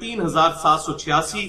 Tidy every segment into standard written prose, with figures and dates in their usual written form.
3786,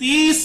30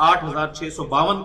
8652,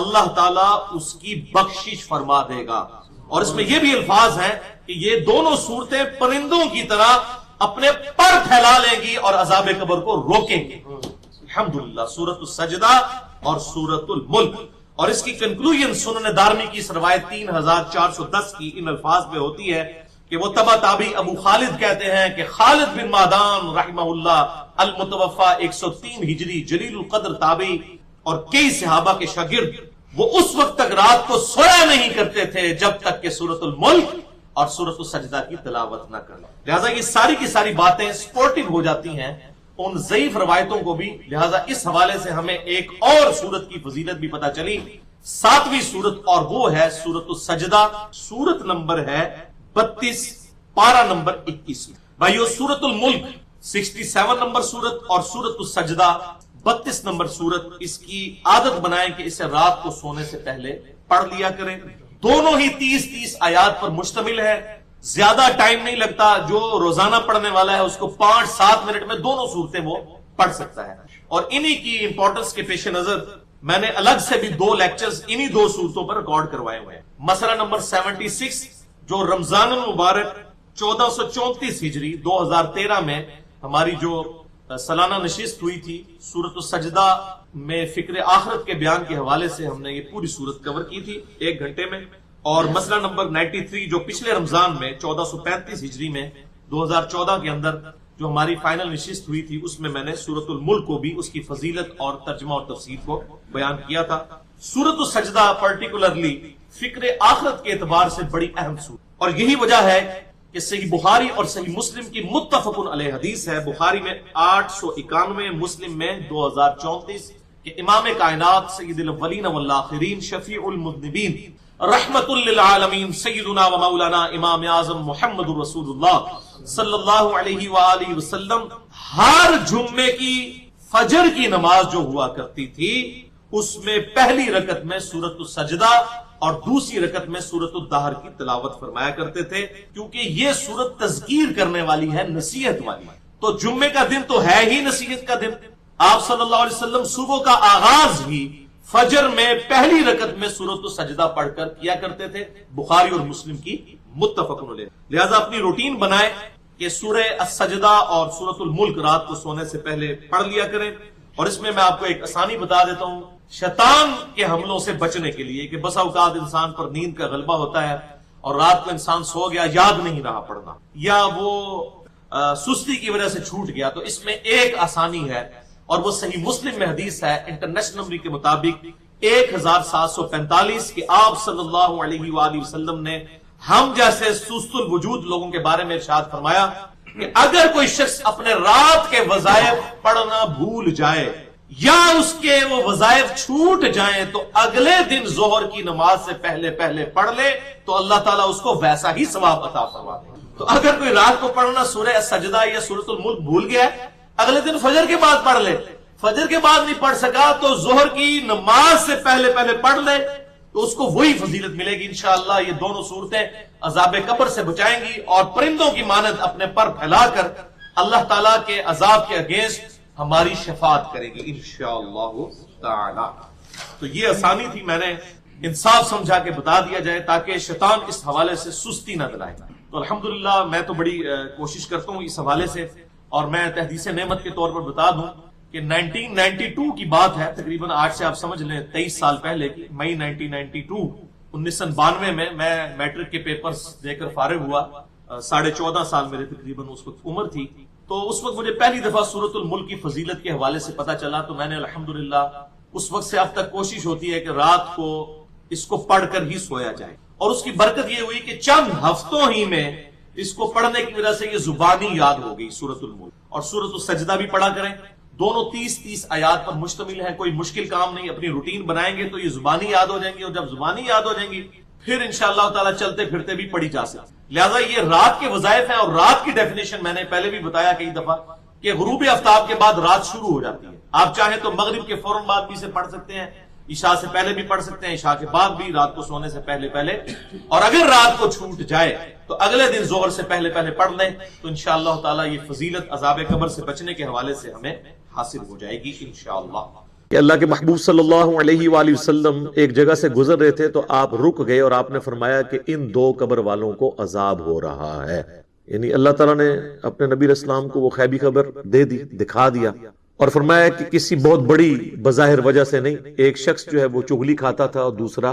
اللہ تعالیٰ اس کی بخشش فرما دے گا. اور اس میں یہ بھی الفاظ ہیں کہ یہ دونوں صورتیں پرندوں کی طرح اپنے پر پھیلا لیں گی اور عذاب قبر کو روکیں گی. الحمدللہ. سورۃ السجدہ اور سورۃ الملک. اور اس کی کنکلوژن سنن دارمی کی روایت 3410 کی ان الفاظ میں ہوتی ہے کہ وہ تبع تابعی ابو خالد کہتے ہیں کہ خالد بن معدان رحمہ اللہ المتوفا 103 ہجری جلیل القدر تابعی اور کئی صحابہ کے شاگرد وہ اس وقت تک رات کو سویا نہیں کرتے تھے جب تک کہ سورۃ الملک اور سورۃ السجدہ کی تلاوت نہ کریں. لہذا یہ ساری کی ساری باتیں سپورٹنگ ہو جاتی ہیں ان ضعیف روایتوں کو بھی. لہذا اس حوالے سے ہمیں ایک اور سورت کی فضیلت بھی پتہ چلی, 7ویں سورت, اور وہ ہے سورۃ السجدہ. سورت نمبر ہے 32, پارہ نمبر 21. بھائیو, سورۃ الملک 67 نمبر سورت اور سورۃ السجدہ 32 نمبر سورت. اس کی عادت بنائیں کہ اسے رات کو سونے سے پہلے پڑھ لیا کریں. دونوں ہی 30 آیات پر مشتمل ہے. زیادہ ٹائم نہیں لگتا. جو روزانہ پڑھنے والا ہے اس کو 5-7 منٹ میں دونوں صورتیں وہ پڑھ سکتا ہے. اور انہی کی امپورٹنس کے پیش نظر میں نے الگ سے بھی 2 لیکچرز انہی 2 صورتوں پر ریکارڈ کروائے ہوئے ہیں. مسئلہ نمبر 76 جو رمضان المبارک 1434 ہجری 2013 میں ہماری جو سالانہ نشست ہوئی تھی سورۃ السجدہ میں فکر آخرت کے بیان کے حوالے سے ہم نے یہ پوری سورت کور کی تھی 1 گھنٹے میں. اور مسئلہ نمبر 93 جو پچھلے رمضان میں 1435 ہجری میں 2014 کے اندر جو ہماری فائنل نشست ہوئی تھی اس میں میں نے سورۃ الملک کو بھی اس کی فضیلت اور ترجمہ اور تفسیر کو بیان کیا تھا. سورۃ السجدہ پرٹیکولرلی فکر آخرت کے اعتبار سے بڑی اہم سورت, اور یہی وجہ ہے کہ صحیح بخاری اور صحیح مسلم کی متفق علیہ حدیث ہے. بخاری میں 891, مسلم میں 2034 کہ امام کائنات سید الاولین والآخرین شفیع المذنبین رحمت للعالمین سیدنا و مولانا امام اعظم محمد رسول اللہ صلی اللہ علیہ وآلہ وسلم ہر جمعے کی فجر کی نماز جو ہوا کرتی تھی اس میں پہلی رکعت میں سورۃ السجدہ اور دوسری رکعت میں سورۃ الدہر کی تلاوت فرمایا کرتے تھے, کیونکہ یہ سورت تذکیر کرنے والی ہے, نصیحت والی. تو جمعے کا دن تو ہے ہی نصیحت کا دن. آپ صلی اللہ علیہ وسلم صبح کا آغاز ہی فجر میں پہلی رکعت میں سورۃ السجدہ پڑھ کر کیا کرتے تھے. بخاری اور مسلم کی متفق علیہ. لہذا اپنی روٹین بنائیں کہ سورہ السجدہ اور سورۃ الملک رات کو سونے سے پہلے پڑھ لیا کریں. اور اس میں آپ کو ایک آسانی بتا دیتا ہوں شیطان کے حملوں سے بچنے کے لیے کہ بسا اوقات انسان پر نیند کا غلبہ ہوتا ہے اور رات کو انسان سو گیا, یاد نہیں رہا پڑھنا, یا وہ سستی کی وجہ سے چھوٹ گیا. تو اس میں ایک آسانی ہے اور وہ صحیح مسلم میں حدیث ہے انٹرنیشنل نمبر کے مطابق 1745 کہ آپ صلی اللہ علیہ وآلہ وسلم نے ہم جیسے سست الوجود لوگوں کے بارے میں ارشاد فرمایا کہ اگر کوئی شخص اپنے رات کے وظائف پڑھنا بھول جائے یا اس کے وہ وظائف چھوٹ جائیں تو اگلے دن ظہر کی نماز سے پہلے پڑھ لے تو اللہ تعالیٰ اس کو ویسا ہی ثواب عطا فرما دے. تو اگر کوئی رات کو پڑھنا سورہ السجدہ یا سورۃ الملک بھول گیا اگلے دن فجر کے بعد پڑھ لے, فجر کے بعد نہیں پڑھ سکا تو ظہر کی نماز سے پہلے پڑھ لے تو اس کو وہی فضیلت ملے گی انشاءاللہ. یہ دونوں صورتیں عذاب قبر سے بچائیں گی اور پرندوں کی مانند اپنے پر پھیلا کر اللہ تعالیٰ کے عذاب کے اگینسٹ ہماری شفاعت کرے گی انشاءاللہ تعالی. تو یہ آسانی تھی, میں نے انصاف سمجھا کے بتا دیا جائے تاکہ شیطان اس حوالے سے سستی نہ دلائے. تو الحمدللہ میں تو بڑی کوشش کرتا ہوں اس حوالے سے, اور میں تحدیث نعمت کے طور پر بتا دوں کہ 1992 کی بات ہے, تقریباً آج سے آپ سمجھ لیں 23 سال پہلے کی, مئی 1992 1992 میں میٹرک کے پیپرز دے کر فارغ ہوا. 14.5 سال میرے تقریباً اس وقت عمر تھی. تو اس وقت مجھے پہلی دفعہ سورۃ الملک کی فضیلت کے حوالے سے پتا چلا. تو میں نے الحمدللہ اس وقت سے اب تک کوشش ہوتی ہے کہ رات کو اس کو پڑھ کر ہی سویا جائے, اور اس کی برکت یہ ہوئی کہ چند ہفتوں ہی میں اس کو پڑھنے کی وجہ سے یہ زبانی یاد ہو گئی سورۃ الملک. اور سورۃ السجدہ بھی پڑھا کریں, دونوں 30 آیات پر مشتمل ہیں, کوئی مشکل کام نہیں. اپنی روٹین بنائیں گے تو یہ زبانی یاد ہو جائیں گی, اور جب زبانی یاد ہو جائیں گی پھر انشاءاللہ تعالی چلتے پھرتے بھی پڑھی جا سکتی. لہذا یہ رات کے وظائف ہیں, اور رات کی ڈیفینیشن میں نے پہلے بھی بتایا کئی دفعہ کہ غروب آفتاب کے بعد رات شروع ہو جاتی ہے. آپ چاہیں تو مغرب کے فوراً بعد بھی اسے پڑھ سکتے ہیں, عشاء سے پہلے بھی پڑھ سکتے ہیں, عشاء کے بعد بھی, رات کو سونے سے پہلے, اور اگر رات کو چھوٹ جائے تو اگلے دن ظہر سے پہلے پڑھ لیں تو انشاءاللہ تعالی یہ فضیلت عذاب قبر سے بچنے کے حوالے سے ہمیں حاصل ہو جائے گی انشاءاللہ. کہ اللہ کے محبوب صلی اللہ علیہ وآلہ وسلم ایک جگہ سے گزر رہے تھے تو آپ رک گئے اور آپ نے فرمایا کہ ان دو قبر والوں کو عذاب ہو رہا ہے. یعنی اللہ تعالیٰ نے اپنے نبی علیہ السلام کو وہ غیبی خبر دے دی، دکھا دیا، اور فرمایا کہ کسی بہت بڑی بظاہر وجہ سے نہیں. ایک شخص جو ہے وہ چغلی کھاتا تھا اور دوسرا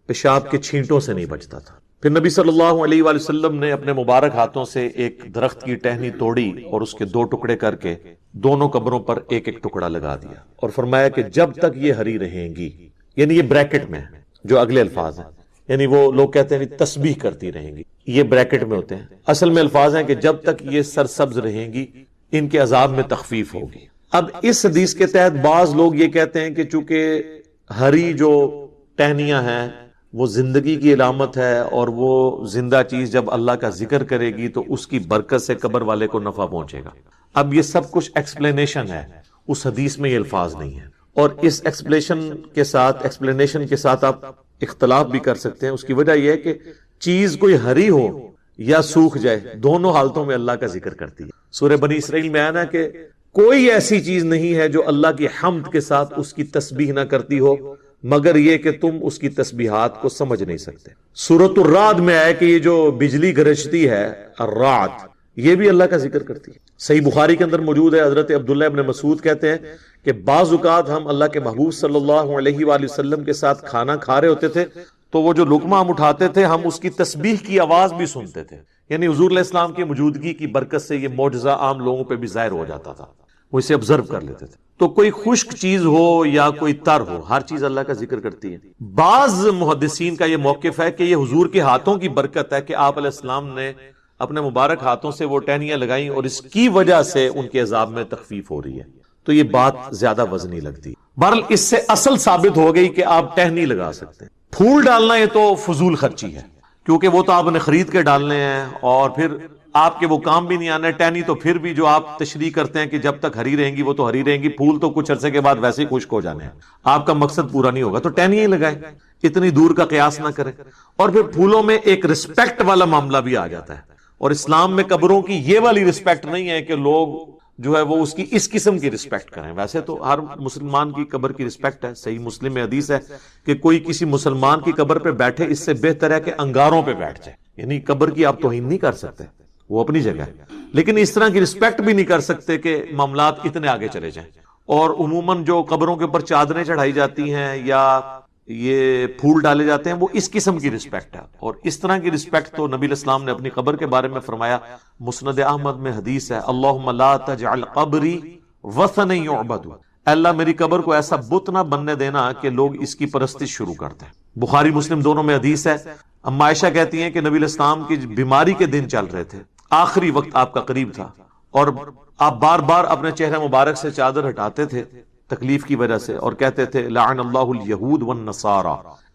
پیشاب کے چھینٹوں سے نہیں بچتا تھا. پھر نبی صلی اللہ علیہ وآلہ وسلم نے اپنے مبارک ہاتھوں سے ایک درخت کی ٹہنی توڑی اور اس کے دو ٹکڑے کر کے دونوں قبروں پر ایک ایک ٹکڑا لگا دیا اور فرمایا کہ جب تک یہ ہری رہیں گی، یعنی یہ بریکٹ میں ہے جو اگلے الفاظ ہیں، یعنی وہ لوگ کہتے ہیں تسبیح کرتی رہیں گی، یہ بریکٹ میں ہوتے ہیں. اصل میں الفاظ ہیں کہ جب تک یہ سرسبز رہیں گی ان کے عذاب میں تخفیف ہوگی. اب اس حدیث کے تحت بعض لوگ یہ کہتے ہیں کہ چونکہ ہری جو ٹہنیاں ہیں وہ زندگی کی علامت ہے اور وہ زندہ چیز جب اللہ کا ذکر کرے گی تو اس کی برکت سے قبر والے کو نفع پہنچے گا. اب یہ سب کچھ ایکسپلینیشن ہے، اس حدیث میں یہ الفاظ نہیں ہے، اور اس ایکسپلینیشن کے ساتھ آپ اختلاف بھی کر سکتے ہیں. اس کی وجہ یہ ہے کہ چیز کوئی ہری ہو یا سوکھ جائے، دونوں حالتوں میں اللہ کا ذکر کرتی ہے. سورہ بنی اسرائیل میں آیا نا کہ کوئی ایسی چیز نہیں ہے جو اللہ کی حمد کے ساتھ اس کی تسبیح نہ کرتی ہو مگر یہ کہ تم اس کی تسبیحات کو سمجھ نہیں سکتے. سورۃ الرعد میں آیا کہ یہ جو بجلی گرجتی ہے الرعد، یہ بھی اللہ کا ذکر کرتی ہے. صحیح بخاری کے اندر موجود ہے، حضرت عبداللہ ابن مسعود کہتے ہیں کہ بعض اوقات ہم اللہ کے محبوب صلی اللہ علیہ وآلہ وسلم کے ساتھ کھانا کھا رہے ہوتے تھے تو وہ جو لقمہ ہم اٹھاتے تھے ہم اس کی تسبیح کی آواز بھی سنتے تھے. یعنی حضور علیہ السلام کی موجودگی کی برکت سے یہ معجزہ عام لوگوں پہ بھی ظاہر ہو جاتا تھا، وہ اسے آبزرو کر لیتے تھے. تو کوئی خشک چیز ہو یا کوئی تر ہو، ہر چیز اللہ کا ذکر کرتی ہے. بعض محدثین کا یہ موقف ہے کہ یہ حضور کے ہاتھوں کی برکت ہے کہ آپ علیہ السلام نے اپنے مبارک ہاتھوں سے وہ ٹہنیاں لگائیں اور اس کی وجہ سے ان کے عذاب میں تخفیف ہو رہی ہے. تو یہ بات زیادہ وزنی لگتی. بہرحال اس سے اصل ثابت ہو گئی کہ آپ ٹہنی لگا سکتے ہیں. پھول ڈالنا یہ تو فضول خرچی ہے کیونکہ وہ تو آپ نے خرید کے ڈالنے ہیں اور پھر آپ کے وہ کام بھی نہیں آنے. ٹہنی تو پھر بھی جو آپ تشریح کرتے ہیں کہ جب تک ہری رہیں گی وہ تو ہری رہیں گی، پھول تو کچھ عرصے کے بعد ویسے ہی خشک ہو جانے ہیں، آپ کا مقصد پورا نہیں ہوگا. تو ٹہنی ہی لگائیں، اتنی دور کا قیاس نہ کریں. اور پھر پھولوں میں ایک رسپیکٹ والا معاملہ بھی آ جاتا ہے، اور اسلام میں قبروں کی یہ والی رسپیکٹ نہیں ہے کہ لوگ جو ہے وہ اس کی اس قسم کی رسپیکٹ کریں. ویسے تو ہر مسلمان کی قبر کی رسپیکٹ ہے. صحیح مسلم میں حدیث ہے کہ کوئی کسی مسلمان کی قبر پہ بیٹھے اس سے بہتر ہے کہ انگاروں پہ بیٹھ جائے. یعنی قبر کی آپ توہین نہیں کر سکتے، وہ اپنی جگہ ہے، لیکن اس طرح کی رسپیکٹ بھی نہیں کر سکتے کہ معاملات اتنے آگے چلے جائیں. اور عموماً جو قبروں کے اوپر چادریں چڑھائی جاتی ہیں یا یہ پھول ڈالے جاتے ہیں وہ اس قسم کی رسپیکٹ ہے. اور اس طرح کی رسپیکٹ تو نبی علیہ السلام نے اپنی قبر کے بارے میں فرمایا. مسند احمد میں حدیث ہے، اللہم لا تجعل قبری وثنا یعبد، اللہ میری قبر کو ایسا بت نہ بننے دینا کہ لوگ اس کی پرستش شروع کرتے ہیں. بخاری مسلم دونوں میں حدیث ہے. اما عائشہ کہتی ہیں کہ نبی علیہ السلام کی بیماری کے دن چل رہے تھے، آخری وقت آپ کا قریب تھا اور آپ بار بار اپنے چہرے مبارک سے چادر ہٹاتے تھے تکلیف کی وجہ سے اور کہتے تھے لعن اللہ الیہود والنصارى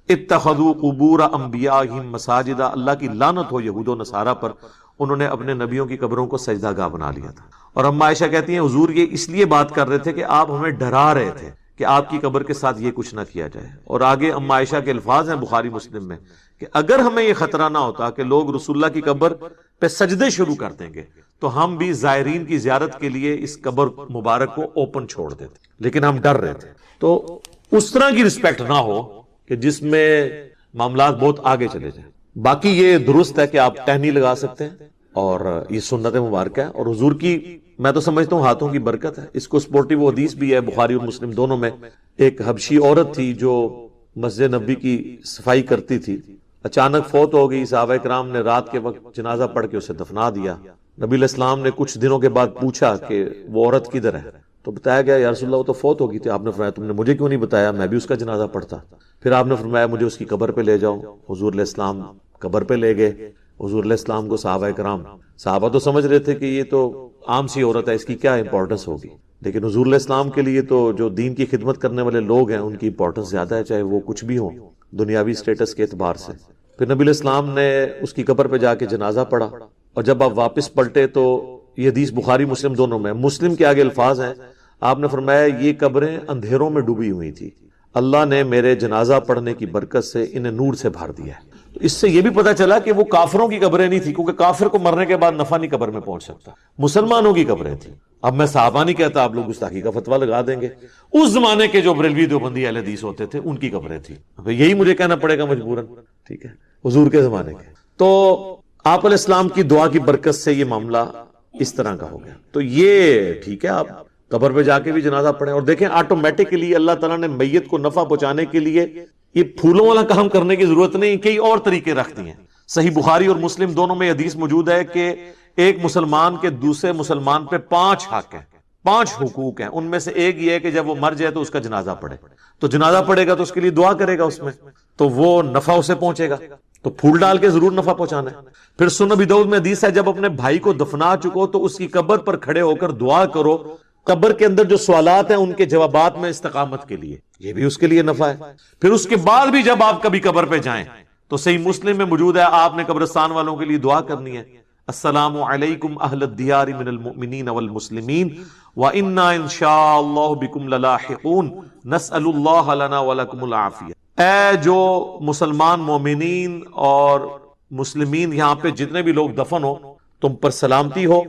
اتخذوا قبور انبیائہم مساجدا، اللہ کی لعنت ہو یہود و نصارہ پر، انہوں نے اپنے نبیوں کی قبروں کو سجدہ گاہ بنا لیا تھا. اور اما عائشہ کہتی ہیں حضور یہ اس لیے بات کر رہے تھے کہ آپ ہمیں ڈرا رہے تھے کہ آپ کی قبر کے ساتھ یہ کچھ نہ کیا جائے. اور آگے اما عائشہ کے الفاظ ہیں بخاری مسلم میں کہ اگر ہمیں یہ خطرہ نہ ہوتا کہ لوگ رسول اللہ کی قبر پہ سجدے شروع کر دیں گے تو ہم بھی زائرین کی زیارت کے لیے اس قبر مبارک کو اوپن چھوڑ دیتے، لیکن ہم ڈر رہے تھے. تو اس طرح کی رسپیکٹ نہ ہو کہ جس میں معاملات بہت آگے چلے جائیں. باقی یہ درست ہے کہ آپ ٹہنی لگا سکتے ہیں اور یہ سنت مبارکہ ہے اور حضور کی میں تو سمجھتا ہوں ہاتھوں کی برکت ہے. اس کو سپورٹیو حدیث بھی ہے بخاری اور مسلم دونوں میں. ایک حبشی عورت تھی جو مسجد نبی کی صفائی کرتی تھی، اچانک فوت ہو گئی. صحابہ کرام نے رات کے وقت جنازہ پڑھ کے اسے دفنا دیا. نبی علیہ السلام نے کچھ دنوں کے بعد پوچھا کہ وہ عورت کدھر ہے، تو بتایا گیا یا رسول اللہ وہ تو فوت ہو گئی تھی. آپ نے فرمایا تم نے مجھے کیوں نہیں بتایا، میں بھی اس کا جنازہ پڑھتا. پھر آپ نے فرمایا مجھے اس کی قبر پہ لے جاؤ. حضور علیہ السلام قبر پہ لے گئے. حضور علیہ السلام کو صحابہ تو سمجھ رہے تھے کہ یہ تو عام سی عورت ہے، اس کی کیا امپورٹنس ہوگی، لیکن حضور علیہ السلام کے لیے تو جو دین کی خدمت کرنے والے لوگ ہیں ان کی امپورٹنس زیادہ ہے، چاہے وہ کچھ بھی ہو دنیاوی سٹیٹس کے اعتبار سے. پھر نبی علیہ السلام نے اس کی قبر پہ جا کے جنازہ پڑھا اور جب آپ واپس پلٹے تو یہ حدیث بخاری مسلم دونوں میں. مسلم کے آگے الفاظ ہیں، آپ نے فرمایا یہ قبریں اندھیروں میں ڈوبی ہوئی تھی، اللہ نے میرے جنازہ پڑھنے کی برکت سے انہیں نور سے بھر دیا ہے. تو اس سے یہ بھی پتہ چلا کہ وہ کافروں کی قبریں نہیں تھی، کیونکہ کافر کو مرنے کے بعد نفع نہیں قبر میں پہنچ سکتا، مسلمانوں کی قبریں تھیں. اب میں صحابہ نہیں کہتا، آپ لوگ گستاخی کا فتویٰ لگا دیں گے. اس زمانے کے جو بریلوی دیوبندی اہل حدیث ہوتے تھے ان کی قبریں تھیں. اب یہی مجھے کہنا پڑے گا مجبوراً، ٹھیک ہے، حضور کے زمانے کے. تو آپ علیہ السلام کی دعا کی برکت سے یہ معاملہ اس طرح کا ہو گیا. تو یہ ٹھیک ہے، آپ قبر پہ جا کے بھی جنازہ پڑھیں. اور دیکھیں آٹومیٹکلی اللہ تعالیٰ نے میت کو نفع پہنچانے کے لیے یہ پھولوں والا کام کرنے کی ضرورت نہیں، کئی اور طریقے رکھ دیے ہیں. صحیح بخاری اور مسلم دونوں میں حدیث موجود ہے کہ ایک مسلمان کے دوسرے مسلمان پہ 5 حق ہیں، 5 حقوق ہیں. ان میں سے ایک یہ ہے کہ جب وہ مر جائے تو اس کا جنازہ پڑھے. تو جنازہ پڑھے گا تو اس کے لیے دعا کرے گا، اس میں تو وہ نفع اسے پہنچے گا. تو پھول ڈال کے ضرور نفع پہنچانا ہے. پھر سنن ابی داؤد میں حدیث ہے جب اپنے بھائی کو دفنا چکو تو اس کی قبر پر کھڑے ہو کر دعا کرو. قبر کے اندر جو سوالات ہیں ان کے جوابات میں استقامت کے لیے، یہ بھی اس کے لیے نفع ہے. پھر اس کے بعد بھی جب آپ کبھی قبر پہ جائیں تو صحیح مسلم میں موجود ہے آپ نے قبرستان والوں کے لیے دعا کرنی ہے. السلام علیکم اہل الدیار من المؤمنین والمسلمین وَإِنَّا إِن شَاءَ اللَّهُ بِكُمْ لَلَاحِقُونَ نَسْأَلُ اللَّهَ لَنَا وَلَكُمُ الْعَافِيَةَ. اے جو مسلمان مومنین اور مسلمین یہاں پہ جتنے بھی لوگ دفن ہو تم پر سلامتی ہو.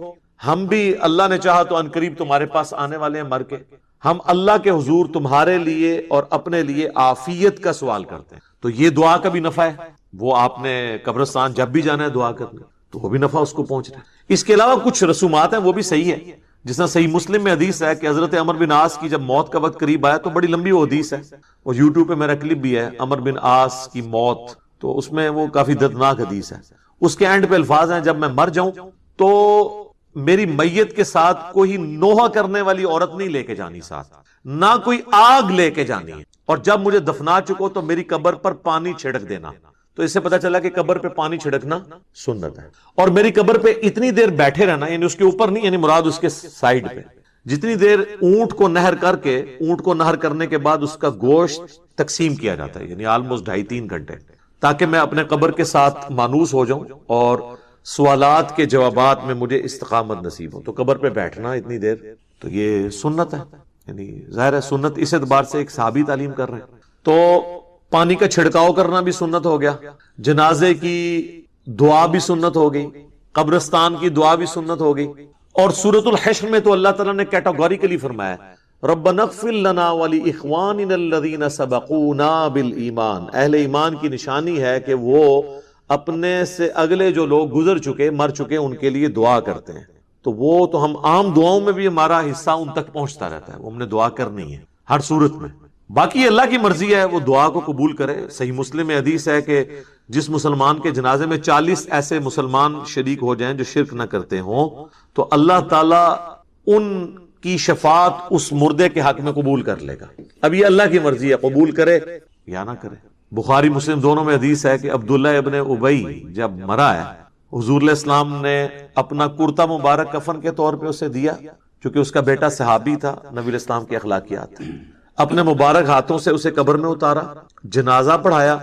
ہم بھی اللہ نے چاہا تو ان قریب تمہارے پاس آنے والے ہیں مر کے. ہم اللہ کے حضور تمہارے لیے اور اپنے لیے عافیت کا سوال کرتے ہیں. تو یہ دعا کا بھی نفع ہے. وہ آپ نے قبرستان جب بھی جانا ہے دعا کرنا تو وہ بھی نفع اس کو پہنچ رہا ہے. اس کے علاوہ کچھ رسومات ہیں وہ بھی صحیح ہے. جس طرح صحیح مسلم میں حدیث ہے کہ حضرت عمر بن عاص کی جب موت کا وقت قریب آیا تو بڑی لمبی وہ حدیث ہے، اور یوٹیوب پہ میرا کلپ بھی ہے عمر بن عاص کی موت. تو اس میں وہ کافی دردناک حدیث ہے. اس کے اینڈ پہ الفاظ ہیں جب میں مر جاؤں تو میری میت کے ساتھ کوئی نوحہ کرنے والی عورت نہیں لے کے جانی، ساتھ نہ کوئی آگ لے کے جانی ہے. اور جب مجھے دفنا چکو تو میری قبر پر پانی چھڑک دینا. تو اس سے پتا چلا کہ قبر پہ پانی چھڑکنا سنت ہے. اور میری قبر پہ اتنی دیر بیٹھے رہنا، یعنی اس کے اوپر نہیں، یعنی مراد اس کے سائیڈ پہ جتنی دیر اونٹ کو نہر کر کے، اونٹ کو نہر کرنے کے بعد اس کا گوشت تقسیم کیا جاتا ہے، یعنی آلموسٹ 2.5-3 گھنٹے، تاکہ میں اپنے قبر کے ساتھ مانوس ہو جاؤں اور سوالات کے جوابات میں مجھے استقامت نصیب ہو. تو قبر پہ بیٹھنا اتنی دیر تو یہ سنت ہے. یعنی ظاہر ہے سنت اس اعتبار سے ایک صحابی تعلیم کر رہے ہیں. تو پانی کا چھڑکاؤ کرنا بھی سنت ہو گیا، جنازے کی دعا بھی سنت ہو گئی، قبرستان کی دعا بھی سنت ہو گئی. اور سورۃ الحشر میں تو اللہ تعالیٰ نے کیٹاگوریکلی فرمایا ربنا اغفر لنا ولاخواننا الذین سبقونا بالایمان. اہل ایمان کی نشانی ہے کہ وہ اپنے سے اگلے جو لوگ گزر چکے مر چکے ان کے لیے دعا کرتے ہیں. تو وہ تو ہم عام دعاؤں میں بھی ہمارا حصہ ان تک پہنچتا رہتا ہے، وہ ہم نے دعا کرنی ہے ہر صورت میں. باقی اللہ کی مرضی ہے وہ دعا کو قبول کرے. صحیح مسلم میں حدیث ہے کہ جس مسلمان کے جنازے میں 40 ایسے مسلمان شریک ہو جائیں جو شرک نہ کرتے ہوں تو اللہ تعالیٰ ان کی شفاعت اس مردے کے حق میں قبول کر لے گا. اب یہ اللہ کی مرضی ہے، قبول کرے یا نہ کرے. بخاری مسلم دونوں میں حدیث ہے کہ عبداللہ ابن ابی جب مرا ہے حضور علیہ السلام نے اپنا کرتا مبارک کفن کے طور پہ اسے دیا، چونکہ اس کا بیٹا صحابی تھا، نبی علیہ السلام کی اخلاقیات. اپنے مبارک ہاتھوں سے اسے قبر میں اتارا، جنازہ پڑھایا،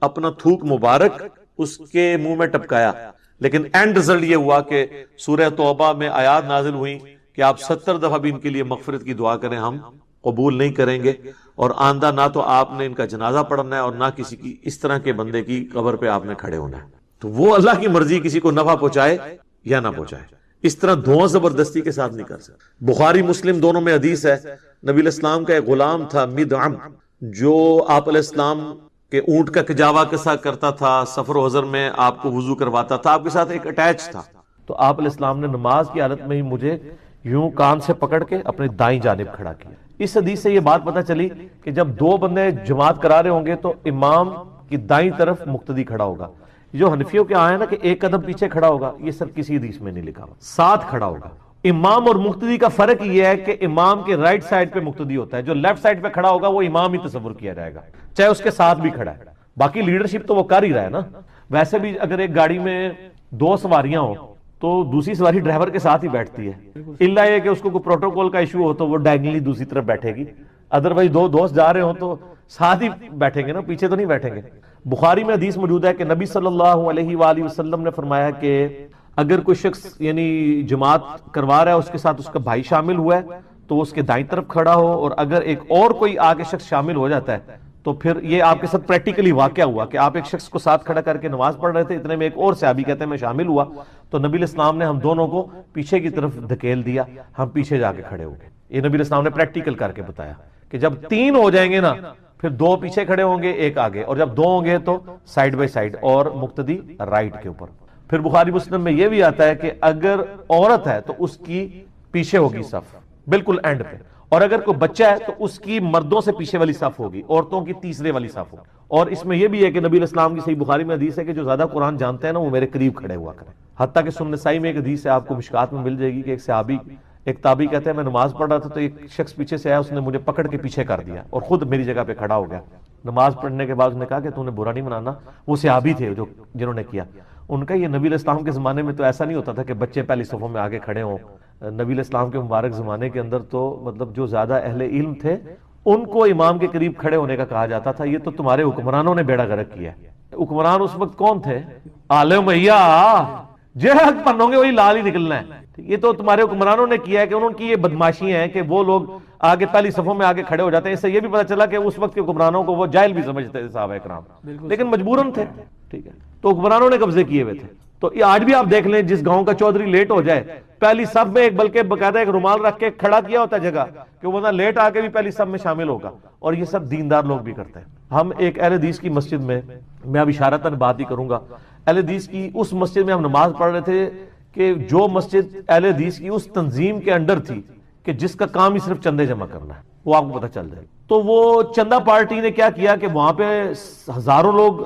اپنا تھوک مبارک اس کے منہ میں ٹپکایا. لیکن اینڈ رزلٹ یہ ہوا کہ سورہ توبہ میں آیات نازل ہوئی کہ آپ 70 دفعہ بھی ان کے لیے مغفرت کی دعا کریں، ہم قبول نہیں کریں گے. اور آندہ نہ تو آپ نے ان کا جنازہ پڑھنا ہے اور نہ کسی کی اس طرح کے بندے کی قبر پہ آپ نے کھڑے ہونا ہے. تو وہ اللہ کی مرضی کسی کو نفع پہنچائے یا نہ پہنچائے. اس طرح دھواں زبردستی کے ساتھ نہیں کر سکتے. بخاری مسلم دونوں میں حدیث ہے نبی علیہ السلام کا ایک غلام تھا مدعم، جو آپ علیہ السلام کے اونٹ کا کجاوا کسا کرتا تھا، سفر و حضر میں آپ کو وضو کرواتا تھا، آپ کے ساتھ ایک اٹیچ تھا. تو آپ علیہ السلام نے نماز کی حالت میں ہی مجھے یوں کان سے پکڑ کے اپنے دائیں جانب کھڑا کیا. اس حدیث سے یہ بات پتہ چلی کہ جب 2 بندے جماعت کرا رہے ہوں گے تو امام کی دائیں طرف مقتدی کھڑا ہوگا. جو حنفیوں کے آئے نا کہ 1 قدم پیچھے کھڑا ہوگا، یہ سر کسی حدیث میں نہیں لکھا ہوا، ساتھ کھڑا ہوگا. امام اور مقتدی کا فرق یہ ہے کہ امام کے رائٹ سائڈ پہ مقتدی ہوتا ہے، جو لیفٹ سائڈ پہ کھڑا ہوگا وہ امام ہی تصور کیا جائے گا، چاہے اس کے ساتھ بھی کھڑا ہے. باقی لیڈرشپ تو وہ کر ہی رہا ہے نا. ویسے بھی اگر ایک گاڑی میں 2 سواریاں ہوں تو دوسری سواری ڈرائیور کے ساتھ ہی بیٹھتی ہے، الا یہ کہ اس کو کوئی پروٹوکول کا ایشو ہو تو وہ ڈائگنلی دوسری طرف بیٹھے گی. ادروائز 2 دوست جا رہے ہوں تو ساتھ ہی بیٹھیں گے نا، پیچھے تو نہیں بیٹھیں گے. بخاری میں حدیث موجود ہے کہ نبی صلی اللہ علیہ وآلہ وسلم نے فرمایا کہ اگر کوئی شخص یعنی جماعت کروا رہا ہے، اس کے ساتھ اس کا بھائی شامل ہوا ہے تو اس کے دائیں طرف کھڑا ہو، اور اگر ایک اور کوئی آگے شخص شامل ہو جاتا ہے تو پھر یہ آپ کے ساتھ پریکٹیکلی واقعہ ہوا کہ آپ ایک شخص کو ساتھ کھڑا کر کے نماز پڑھ رہے تھے، اتنے میں ایک اور صحابی کہتے ہیں میں شامل ہوا، تو نبی علیہ السلام نے ہم دونوں کو پیچھے کی طرف دھکیل دیا، ہم پیچھے جا کے کھڑے ہو گئے. یہ نبی علیہ السلام نے پریکٹیکل کر کے بتایا کہ جب 3 ہو جائیں گے نا پھر 2 پیچھے کھڑے ہوں گے، ایک آگے، اور جب 2 ہوں گے تو سائیڈ بائی سائیڈ اور مقتدی رائٹ کے اوپر. پھر بخاری مسلم میں یہ بھی آتا ہے کہ اگر عورت ہے تو اس کی پیچھے ہوگی صف بالکل اینڈ پہ، اور اگر کوئی بچہ ہے تو اس کی مردوں سے پیچھے والی صف ہوگی، عورتوں کی تیسرے والی صف ہوگی. اور اس میں یہ بھی ہے کہ نبی علیہ السلام کی صحیح بخاری میں حدیث ہے کہ جو زیادہ قرآن جانتے ہیں نا وہ میرے قریب کھڑے ہوا کریں. حتیٰ کہ سنن نسائی میں ایک حدیث ہے، آپ کو مشکات میں مل جائے گی، کہ ایک صحابی ایک تابعی کہتے ہیں میں نماز پڑھ رہا تھا تو ایک شخص پیچھے سے آیا، اس نے مجھے پکڑ کے پیچھے کر دیا اور خود میری جگہ پہ کھڑا ہو گیا. نماز پڑھنے کے بعد اس نے کہا کہ تو نے برا نہیں منانا. وہ صحابی تھے جنہوں نے کیا. ان کا یہ نبی علیہ السلام کے زمانے میں تو ایسا نہیں ہوتا تھا کہ بچے پہلی صفوں میں آگے کھڑے ہوں. نبی علیہ السلام کے مبارک زمانے کے اندر تو مطلب جو زیادہ اہل علم تھے ان کو امام کے قریب کھڑے ہونے کا کہا جاتا تھا. یہ تو تمہارے حکمرانوں نے بیڑا غرق کیا ہے. حکمران اس وقت کون تھے؟ آل امیہ. جو حق پن ہوں گے وہی لال ہی نکلنا ہے. یہ تو تمہارے حکمرانوں نے کیا ہے کہ انہوں کی یہ بدماشی ہیں کہ وہ لوگ آگے پہلی صفوں میں آگے کھڑے ہو جاتے ہیں. اس سے یہ بھی پتہ چلا کہ اس وقت کے حکمرانوں کو وہ جاہل بھی سمجھتے تھے صحابہ کرام، لیکن مجبوراً تھے. ٹھیک ہے، تو حکمرانوں نے قبضے کیے ہوئے تھے. تو آج بھی آپ دیکھ لیں جس گاؤں کا چودھری لیٹ ہو جائے پہلی صف میں ایک بلکہ باقاعدہ ایک رومال رکھ کے کھڑا کیا ہوتا ہے جگہ کہ وہ بندہ لیٹ آ کے بھی پہلی صف میں شامل ہوگا. اور یہ سب دیندار لوگ بھی کرتے ہیں. ہم ایک اہل حدیث کی مسجد میں اب اشارتاً بات ہی کروں گا، اہل حدیث کی اس مسجد میں ہم نماز پڑھ رہے تھے کہ جو مسجد اہل حدیث کی اس تنظیم کے انڈر تھی کہ جس کا کام ہی صرف چندے جمع کرنا ہے، وہ آپ کو پتہ چل جائے. تو وہ چندہ پارٹی نے کیا کیا کہ وہاں پہ ہزاروں لوگ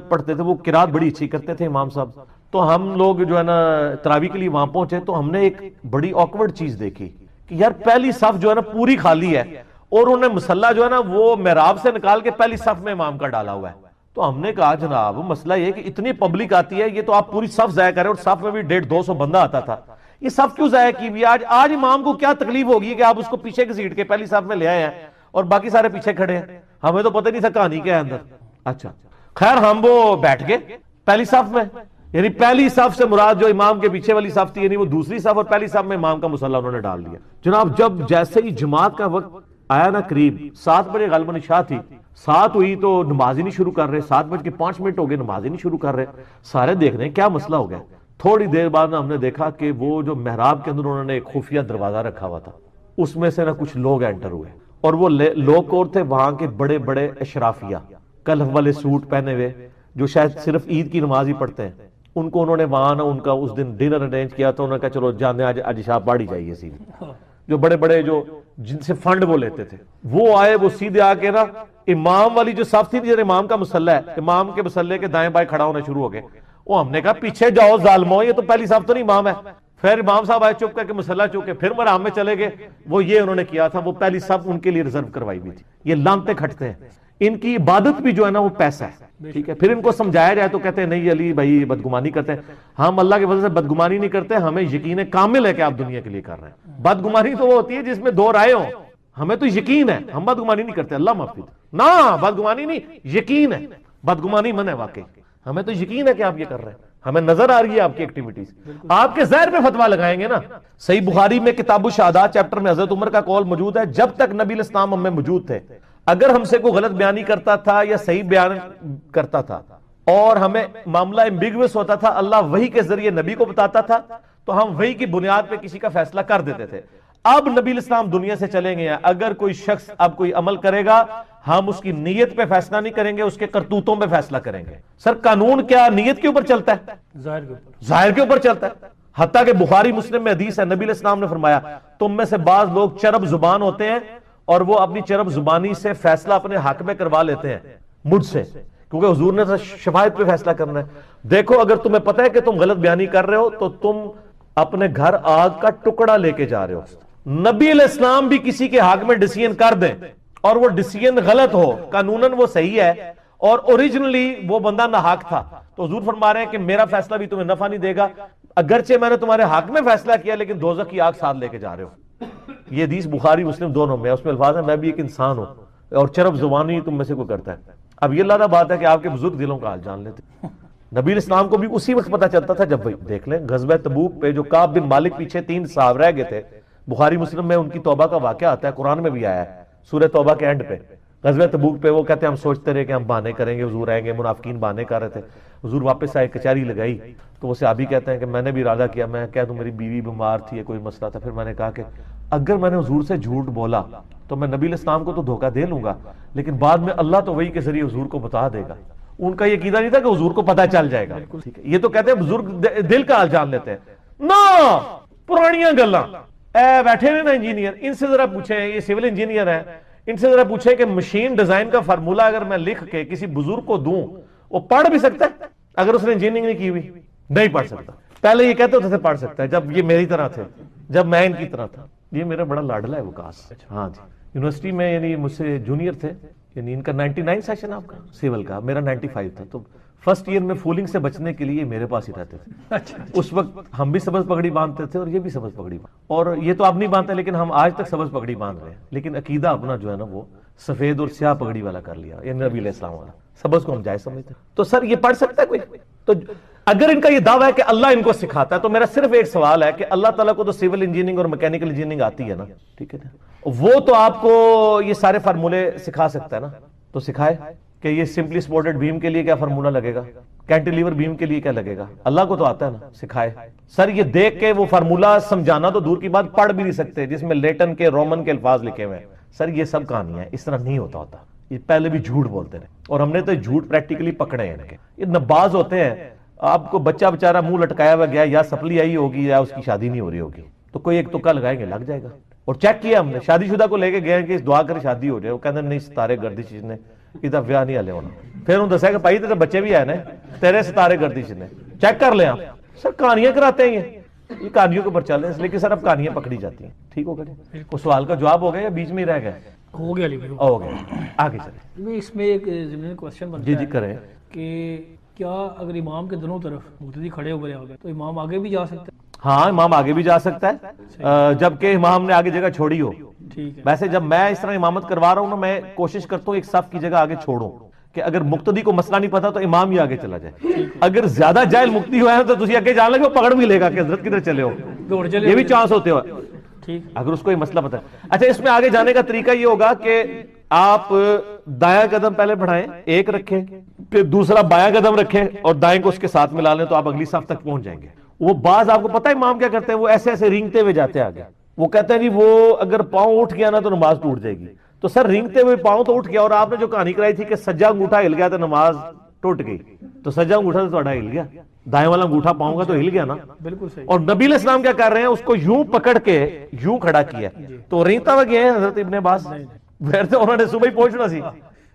پڑھتے تھے، وہ قرات بڑی اچھی کرتے تھے امام صاحب. تو ہم لوگ جو ہے نا تراویح کے لیے وہاں پہنچے تو ہم نے ایک بڑی آکورڈ چیز دیکھی کہ یار پہلی صف جو ہے نا پوری خالی ہے اور انہوں نے مصلی جو ہے نا وہ محراب سے نکال کے پہلی صف میں امام کا ڈالا ہوا ہے. تو ہم نے کہا جناب مسئلہ یہ کہ اتنی پبلک آتی ہے، یہ تو آپ پوری صف ضائع کریں، اور صف میں بھی 150-200 بندہ آتا تھا. یہ صف کیوں ضائع کی ہوئی؟ آج امام کو کیا تکلیف ہوگی کہ آپ اس کو پیچھے کی سیٹ کے پہلی صف میں لے آئے ہیں اور باقی سارے پیچھے کھڑے ہیں. ہمیں تو پتہ نہیں تھا کہانی کیا ہے اندر. اچھا خیر ہم وہ بیٹھ گئے پہلی صف میں. یعنی پہلی صف سے مراد جو امام کے پیچھے والی صف تھی، یعنی وہ دوسری صف، اور پہلی صف میں امام کا مصلی انہوں نے ڈال دیا. جناب جب جیسے ہی جماعت کا وقت آیا نا قریب 7 بجے غالباً عشاء تھی، 7 ہوئی تو نماز ہی نہیں شروع کر رہے. 7:05 ہو گئے نماز ہی نہیں شروع کر رہے. سارے دیکھ رہے ہیں کیا مسئلہ ہو گیا. تھوڑی دیر بعد ہم نے دیکھا کہ وہ جو محراب کے اندر انہوں نے ایک خفیہ دروازہ رکھا ہوا تھا، اس میں سے نا کچھ لوگ انٹر ہوئے. اور وہ لوگ کون تھے؟ وہاں کے بڑے بڑے اشرافیہ کلف والے سوٹ پہنے ہوئے جو شاید صرف عید کی نماز ہی پڑھتے ہیں. ان کو انہوں نے وہاں نا ان کا اس دن ڈنر ارینج کیا تھا. انہوں نے کہا چلو جانے آج عشاء پڑھ ہی جائیے. سیدھے جو بڑے بڑے جو جن سے فنڈ وہ لیتے تھے وہ آئے، وہ سیدھے آ کے نا امام والی جو صف تھی جب امام کا مصلی ہے، امام کے مصلی کے دائیں بائیں کھڑا ہونا شروع ہو گئے. وہ ہم نے کہا پیچھے جاؤ ظالمو، یہ تو پہلی صف تو نہیں امام ہے. پھر امام صاحب آئے چپ کر کے مصلی چوکے پھر مرام میں چلے گئے. وہ یہ انہوں نے کیا تھا، وہ پہلی صف ان کے لیے ریزرو کروائی ہوئی تھی. یہ لانتے کھٹتے ہیں. ان کی عبادت بھی جو ہے نا وہ پیسہ ہے. ٹھیک ہے، پھر ان کو سمجھایا جائے تو کہتے ہیں نہیں علی بھائی بدگمانی کرتے ہیں. ہم اللہ کی وجہ سے بدگمانی نہیں کرتے، ہمیں یقین کامل ہے کہ آپ دنیا کے لیے کر رہے ہیں. بدگمانی تو وہ ہوتی ہے جس میں 2 رائے ہوں. ہمیں تو یقین ہے، ہم بدگمانی نہیں کرتے. اللہ معافی نہ، بدگمانی نہیں، یقین ہے. بدگمانی من ہے واقعی. ہمیں تو یقین ہے کہ آپ یہ کر رہے ہیں، ہمیں نظر آ رہی ہے آپ کی ایکٹیویٹیز. آپ کے ظاہر پہ فتویٰ لگائیں گے نا. صحیح بخاری میں کتاب الشہادات چیپٹر میں حضرت عمر کا قول موجود ہے، جب تک نبی علیہ السلام ہم میں موجود تھے، اگر ہم سے کوئی غلط بیانی کرتا تھا یا صحیح بیان کرتا تھا اور ہمیں معاملہ ایمبیگوس ہوتا تھا، اللہ وحی کے ذریعے نبی کو بتاتا تھا تو ہم وحی کی بنیاد پہ کسی کا فیصلہ کر دیتے تھے. اب نبی علیہ السلام دنیا سے چلیں گے، اگر کوئی شخص اب کوئی عمل کرے گا ہم اس کی نیت پہ فیصلہ نہیں کریں گے، اس کے کرتوتوں پہ فیصلہ کریں گے. سر قانون کیا نیت کے اوپر چلتا ہے؟ ظاہر کے اوپر چلتا ہے. حتیٰ کہ بخاری مسلم میں حدیث ہے، نبی علیہ السلام نے فرمایا تم میں سے بعض لوگ چرب زبان ہوتے ہیں اور وہ اپنی چرب زبانی سے فیصلہ اپنے حق میں کروا لیتے ہیں مجھ سے، کیونکہ حضور نے شفاعت پہ فیصلہ کرنا ہے. دیکھو اگر تمہیں پتہ ہے کہ تم غلط بیانی کر رہے ہو تو تم اپنے گھر آگ کا ٹکڑا لے کے جا رہے ہو. نبی علیہ السلام بھی کسی کے حق میں ڈیسیژن کر دیں اور وہ ڈیسیژن غلط ہو، قانوناً وہ صحیح ہے اور اوریجنلی وہ بندہ ناحق تھا، تو حضور فرما رہے ہیں کہ میرا فیصلہ بھی تمہیں نفع نہیں دے گا، اگرچہ میں نے تمہارے حق میں فیصلہ کیا لیکن دوزخ کی آگ ساتھ لے کے جا رہے ہو. یہ حدیث بخاری مسلم دونوں میں، اس میں الفاظ ہے میں بھی ایک انسان ہوں اور چرب زبانی تم میں سے کوئی کرتا ہے. اب یہ اللہ بات ہے کہ آپ کے بزرگ دلوں کا حال جان لیتے. نبی علیہ السلام کو بھی اسی وقت پتہ چلتا تھا جب دیکھ لیں غزوہ تبوک پہ جو کعب بن مالک پیچھے 3 صاحب رہ گئے تھے، بخاری مسلم میں ان کی توبہ کا واقعہ آتا ہے، قرآن میں بھی آیا ہے سورہ توبہ کے اینڈ پہ. غزوہ تبوک پہ وہ کہتے ہیں ہم سوچتے رہے کہ ہم بہانے کریں گے، حضور آئیں گے، منافقین بہانے کر رہے تھے، حضور واپس آئے، کچہری لگائی تو وہ صحابی کہتے ہیں کہ میں نے بھی ارادہ کیا، میں کہہ دوں میری بیوی بیمار تھی، کوئی مسئلہ تھا، پھر میں نے کہا کہ اگر میں نے حضور سے جھوٹ بولا تو میں نبی علیہ السلام کو تو دھوکہ دے لوں گا، لیکن بعد میں اللہ تو وحی کے ذریعے حضور کو بتا دے گا۔ ان کا یہ عقیدہ نہیں تھا کہ حضور کو پتہ چل جائے گا، ٹھیک ہے؟ یہ تو کہتے ہیں بزرگ دل کا حال جان لیتے ہیں نا، پرانیاں گلاں اے بیٹھے ہوئے نا انجینئر، ان سے ذرا پوچھیں، یہ سول انجینئر ہے، ان سے ذرا پوچھیں کہ مشین ڈیزائن کا فارمولہ اگر میں لکھ کے کسی بزرگ کو دوں وہ پڑھ بھی سکتا ہے؟ اگر اس نے انجینئرنگ نہیں کی ہوئی نہیں پڑھ سکتا۔ پہلے یہ کہتے ہوتے تھے پڑھ سکتا ہے جب یہ میری طرح تھے، جب میں ان کی طرح تھا۔ یہ میرا بڑا لاڈلا ہے وکاس، ہاں جی، یونیورسٹی میں یعنی مجھ سے جونیئر تھے، یعنی ان کا 99 سیشن آپ کا سیول کا، میرا 95 تھا، تو فرسٹ ایئر میں فولنگ سے بچنے کے لیے میرے پاس ہی رہتے تھے۔ اس وقت ہم بھی سبز پگڑی باندھتے تھے اور یہ بھی سبز پگڑی اور یہ تو اب نہیں باندھتے لیکن ہم آج تک سبز پگڑی باندھ رہے ہیں، لیکن عقیدہ اپنا جو ہے نا وہ سفید اور سیاہ پگڑی والا کر لیا، یہ نبی علیہ السلام والا، سبز کو ہم جائز سمجھتے ہیں۔ تو سر یہ پڑھ سکتا ہے کوئی؟ تو اگر ان کا یہ دعویٰ ہے کہ اللہ ان کو سکھاتا ہے تو میرا صرف ایک سوال ہے کہ اللہ تعالیٰ کو تو سول انجینئرنگ اور میکینیکل انجینئرنگ آتی ہے نا، ٹھیک ہے نا، وہ تو آپ کو یہ سارے فارمولے سکھا سکتا ہے نا، تو سکھائے کہ یہ سمپلی سپورٹڈ بیم کے لیے کیا فارمولہ لگے گا، کینٹیلیور بیم کے لیے کیا لگے گا، اللہ کو تو آتا ہے نا، سکھائے۔ سر یہ دیکھ کے وہ فارمولہ سمجھانا تو دور کی بات، پڑھ بھی نہیں سکتے جس میں لیٹن کے رومن کے الفاظ لکھے ہوئے ہیں۔ سر یہ سب کہانی ہے، اس طرح نہیں ہوتا، یہ پہلے بھی جھوٹ بولتے رہے اور ہم نے تو جھوٹ پریکٹیکلی پکڑے ہیں ان کے۔ یہ نباز ہوتے ہیں، آپ کو بچہ بیچارہ منہ لٹکایا ہوا گیا، یا سپلی آئی ہوگی یا اس کی شادی نہیں ہو رہی ہوگی، تو کوئی ایک تکا لگائیں گے لگ جائے گا۔ اور چیک کیا ہم نے، شادی شدہ کو لے کے گئے کہ دعا کر شادی ہو جائے، وہ کہتے ہیں نہیں ستارے گردش نے ادھر ویاہ نہیں ہلے ہونا۔ پھر انہوں نے دسیا کہ بھائی تیرے بچے بھی آئے نا، تیرے ستارے گردش نے چیک کر لیں آپ۔ سر کہانیاں کراتے ہیں یہ کہانیوں کے اوپر چل رہے ہیں، لیکن سر اب کہانیاں پکڑی جاتی ہیں۔ ٹھیک ہو گیا، وہ سوال کا جواب ہو گیا یا بیچ میں ہی رہ گئے؟ ہو گیا علی بھائی، ہو گیا، آگے چلیں۔ اس میں ایک ضمنی کوشچن بنتا جی ہے کریں کہ کیا اگر امام کے دونوں طرف مقتدی کھڑے ہو گئے تو امام آگے بھی جا سکتا ہے؟ ہاں امام آگے بھی جا سکتا ہے، جبکہ امام نے آگے جگہ چھوڑی ہو۔ ٹھیک ہے، ویسے جب میں اس طرح امامت کروا رہا ہوں نا، میں کوشش کرتا ہوں ایک صف کی جگہ آگے چھوڑوں کہ اگر مقتدی کو مسئلہ نہیں پتا تو امام ہی آگے چلا جائے۔ اگر زیادہ جاہل مقتدی ہوا ہے تو تسی آگے جان لگے، وہ پکڑ بھی لے گا کہ حضرت کدھر چلے ہو، دوڑ چلے، یہ بھی چانس ہوتے ہو ٹھیک، اگر اس کو یہ مسئلہ پتا ہے۔ اچھا اس میں آگے جانے کا طریقہ یہ ہوگا کہ آپ دایاں قدم پہلے بڑھائیں، ایک رکھیں، پھر دوسرا بایاں قدم رکھیں اور دائیں کو اس کے ساتھ ملا لیں تو آپ اگلی صف تک پہنچ جائیں گے۔ وہ بعض آپ کو پتہ ہے امام کیا کرتے ہیں، وہ ایسے ایسے رینگتے ہوئے جاتے ہیں آگے، وہ کہتے ہیں جی وہ اگر پاؤں اٹھ گیا نا تو نماز ٹوٹ جائے گی۔ تو سر رینگتے ہوئے پاؤں تو اٹھ گیا، اور آپ نے جو کہانی کرائی تھی کہ سجا انگوٹھا ہل گیا تو نماز ٹوٹ گئی، تو سجا انگوٹھا تو تھوڑا ہل گیا، دائیں والا انگوٹھا پاؤں کا تو ہل گیا نا۔ بالکل صحیح۔ اور نبی علیہ السلام کیا کر رہے ہیں، اس کو یوں پکڑ کے یوں کھڑا کیا، تو رینگتا ہوا گیا ہے حضرت ابن عباس، پھر تو انہوں نے صبح ہی پہنچنا سی،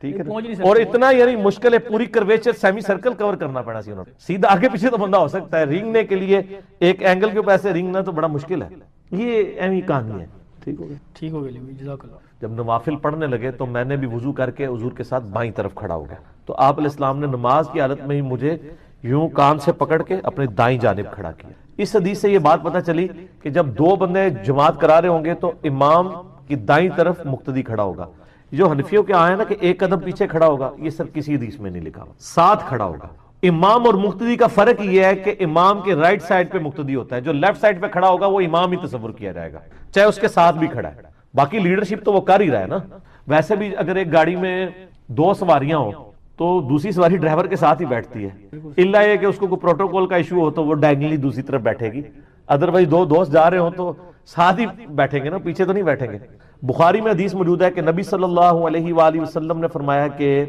ٹھیک ہے، اور اتنا یعنی مشکل ہے، پوری کرویچر سیمی سرکل کور کرنا پڑا سی انہوں نے۔ سیدھا آگے پیچھے تو بندہ ہو سکتا ہے، رینگنے کے لیے ایک اینگل کے اوپر ایسے رینگنا تو بڑا مشکل ہے۔ یہ ایویں کہانی ہے، ٹھیک ہو گیا، ٹھیک ہو گیا، جزاک اللہ۔ جب نوافل پڑھنے لگے تو میں نے بھی وضو کر کے حضور کے ساتھ بائیں طرف کھڑا ہو گیا، تو آپ علیہ السلام نے نماز کی حالت میں ہی مجھے یوں کان سے پکڑ کے اپنے دائیں جانب کھڑا کیا۔ اس حدیث سے یہ بات پتہ چلی کہ جب دو بندے جماعت کرا رہے ہوں گے تو امام کی دائیں طرف مقتدی کھڑا ہوگا۔ جو حنفیوں کے آئے نا کہ ایک قدم پیچھے کھڑا ہوگا، یہ سب کسی حدیث میں نہیں لکھا، ساتھ کھڑا ہوگا۔ امام اور مقتدی کا فرق یہ ہے کہ امام کے رائٹ سائڈ پہ مقتدی ہوتا ہے، جو لیفٹ سائڈ پہ کھڑا ہوگا وہ امام ہی تصور کیا جائے گا، چاہے اس کے ساتھ بھی کھڑا ہے، باقی لیڈرشپ تو وہ کر ہی رہا ہے نا۔ ویسے بھی اگر ایک گاڑی میں دو سواریاں ہو تو دوسری سواری ڈرائیور کے ساتھ ہی بیٹھتی ہے، الا یہ کہ اس کو کوئی پروٹوکول کا ایشو ہو تو وہ ڈائگنلی دوسری طرف بیٹھے گی، ادروائز دو دوست جا رہے ہوں تو ساتھ ہی بیٹھیں گے نا، پیچھے تو نہیں بیٹھیں گے۔ بخاری میں حدیث موجود ہے کہ نبی صلی اللہ علیہ وآلہ وسلم نے فرمایا کہ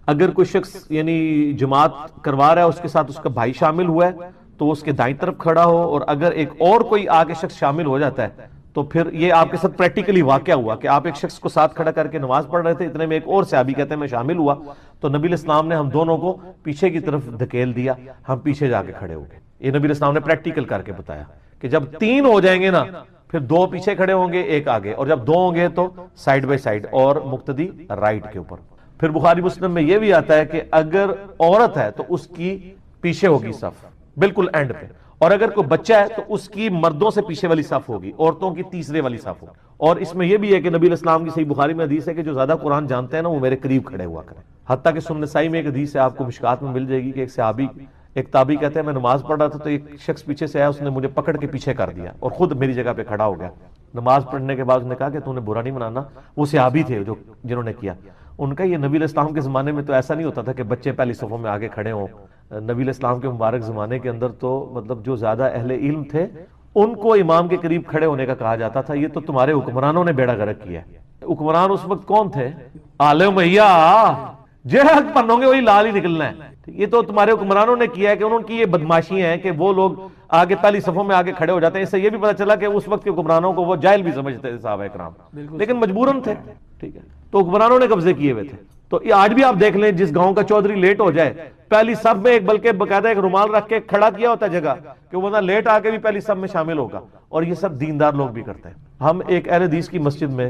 اگر کوئی شخص یعنی جماعت کروا رہا ہے، اس کے ساتھ اس کا بھائی شامل ہوا ہے تو اس کے دائیں طرف کھڑا ہو، اور اگر ایک اور کوئی آگے شخص شامل ہو جاتا ہے تو پھر یہ آپ کے ساتھ پریکٹیکلی واقعہ ہوا کہ آپ ایک شخص کو ساتھ کھڑا کر کے نماز پڑھ رہے تھے، اتنے میں ایک اور صحابی کہتے ہیں میں شامل ہوا، تو نبی علیہ السلام نے ہم دونوں کو پیچھے کی طرف دھکیل دیا، ہم پیچھے جا کے کھڑے ہو گئے۔ یہ نبی علیہ السلام نے پریکٹیکل کر کے بتایا کہ جب تین ہو جائیں گے نا پھر دو پیچھے کھڑے ہوں گے، ایک آگے، اور جب دو ہوں گے تو سائیڈ بائی سائیڈ، اور مقتدی رائٹ کے اوپر۔ پھر بخاری مسلم میں یہ بھی آتا ہے کہ اگر عورت ہے تو اس کی پیچھے ہوگی صف بالکل اینڈ پہ، اور اگر کوئی بچہ ہے تو اس کی مردوں سے پیچھے والی صف ہوگی، عورتوں کی تیسرے والی صف ہوگی۔ اور اس میں یہ بھی ہے کہ نبی علیہ السلام کی صحیح بخاری میں حدیث ہے کہ جو زیادہ قرآن جانتے ہیں نا وہ میرے قریب کھڑے ہوا کریں۔ حتیٰ کہ سنن نسائی میں ایک حدیث ہے، آپ کو مشکات میں مل جائے گی، کہ ایک صحابی ایک تابعی کہتے ہیں میں نماز پڑھ رہا تھا تو ایک شخص پیچھے سے آیا، اس نے مجھے پکڑ کے پیچھے کر دیا اور خود میری جگہ پہ کھڑا ہو گیا۔ نماز پڑھنے کے بعد اس نے کہا کہ تو نے برا نہیں منانا، وہ صحابی تھے جو جنہوں نے کیا، ان کا یہ نبی علیہ السلام کے زمانے میں تو ایسا نہیں ہوتا تھا کہ بچے پہلی صفوں میں آگے کھڑے ہوں. نبی علیہ السلام کے مبارک زمانے کے اندر تو مطلب جو زیادہ اہل علم تھے ان کو امام کے قریب کھڑے ہونے کا کہا جاتا تھا. یہ تو تمہارے حکمرانوں نے بیڑا غرق کیا ہے. حکمران اس وقت کون تھے؟ آل امیہ. جہد پنوں گے وہی لال ہی نکلنا ہے. یہ تو تمہارے حکمرانوں نے کیا ہے کہ انہوں کی یہ بدماشی ہیں کہ وہ لوگ آگے پہلی صفوں میں آگے کھڑے ہو جاتے ہیں. اس سے یہ بھی پتہ چلا کہ اس وقت کے حکمرانوں کو وہ جاہل بھی سمجھتے تھے صحابہ کرام, لیکن مجبوراً تھے. ٹھیک ہے, تو حکمرانوں نے قبضے کیے ہوئے تھے. تو یہ آج بھی آپ دیکھ لیں, جس گاؤں کا چودھری لیٹ ہو جائے پہلی صف میں ایک بلکہ باقاعدہ ایک رومال رکھ کے کھڑا کیا ہوتا ہے جگہ کہ وہ نہ لیٹ آ کے بھی پہلی صف میں شامل ہوگا. اور یہ سب دیندار لوگ بھی کرتے ہیں. ہم ایک اہل حدیث کی مسجد میں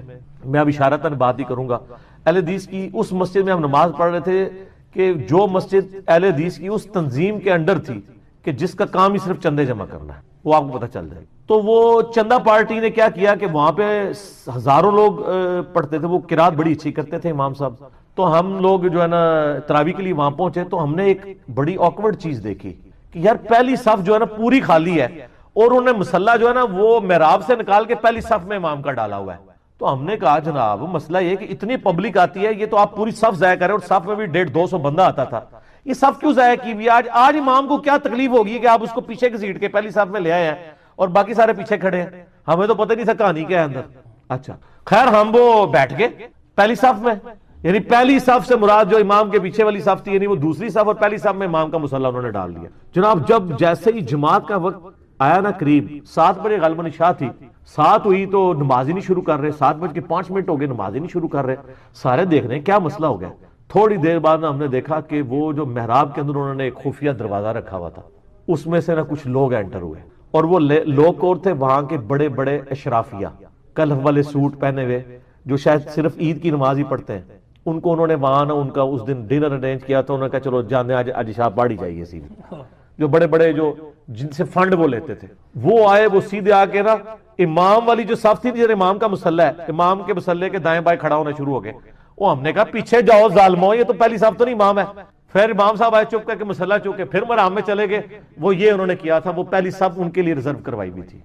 اب اشارتاً بات ہی کروں گا, اہل حدیث کی اس مسجد میں ہم نماز پڑھ رہے تھے کہ جو مسجد اہل حدیث کی اس تنظیم کے انڈر تھی کہ جس کا کام ہی صرف چندے جمع کرنا ہے, وہ آپ کو پتہ چل جائے. تو وہ چندہ پارٹی نے کیا کیا کہ وہاں پہ ہزاروں لوگ پڑھتے تھے, وہ قرات بڑی اچھی کرتے تھے امام صاحب. تو ہم لوگ جو ہے نا تراویح کے لیے وہاں پہنچے تو ہم نے ایک بڑی آکورڈ چیز دیکھی کہ یار پہلی صف جو ہے نا پوری خالی ہے اور انہوں نے مصلی جو ہے نا وہ محراب سے نکال کے پہلی صف میں امام کا ڈالا ہوا ہے. تو ہم نے کہا جناب مسئلہ یہ کہ اتنی پبلک آتی ہے, یہ تو آپ پوری صف ضائع کریں, اور صف میں بھی 150-200 بندہ آتا تھا, یہ صف کیوں ضائع کی ہوئی؟ آج امام کو کیا تکلیف ہوگی کہ آپ اس کو پیچھے کی سیٹ کے پہلی صف میں لے آئے ہیں اور باقی سارے پیچھے کھڑے ہیں. ہمیں تو پتہ نہیں تھا کہانی کیا ہے اندر. اچھا خیر, ہم وہ بیٹھ گئے پہلی صف میں. یعنی پہلی صف سے مراد جو امام کے پیچھے والی صف تھی, یعنی وہ دوسری صف, اور پہلی صف میں امام کا مصلی انہوں نے ڈال دیا. جناب جب جیسے ہی جماعت کا وقت آیا نا, قریب 7 بجے غالباً عشاء تھی, 7 ہوئی تو نماز ہی نہیں شروع کر رہے, 7:05 ہو گئے نماز ہی نہیں شروع کر رہے. سارے دیکھ رہے ہیں کیا مسئلہ ہو گیا. تھوڑی دیر بعد ہم نے دیکھا کہ وہ جو محراب کے اندر انہوں نے ایک خفیہ دروازہ رکھا ہوا تھا, اس میں سے نا کچھ لوگ انٹر ہوئے, اور وہ لوگ کون تھے؟ وہاں کے بڑے بڑے اشرافیہ, کلف والے سوٹ پہنے ہوئے, جو شاید صرف عید کی نماز ہی پڑھتے ہیں. ان کو انہوں نے وہاں نا ان کا اس دن ڈنر ارینج کیا, تو انہوں نے کہا چلو جانے آج عشاء پڑھی جائیے. اسی جو بڑے بڑے جو جن سے فنڈ وہ لیتے تھے وہ آئے, وہ سیدھے آ کے نا امام والی جو صف تھی جب امام کا مصلی ہے, امام کے مصلی کے دائیں بائیں کھڑا ہونا شروع ہو گئے. وہ ہم نے کہا پیچھے جاؤ ظالمو, یہ تو پہلی صف تو نہیں امام ہے. پھر امام صاحب آئے چپ کر کے مصلی چوک کے پھر مرام میں چلے گئے. وہ یہ انہوں نے کیا تھا, وہ پہلی صف ان کے لیے ریزرو کروائی ہوئی تھی.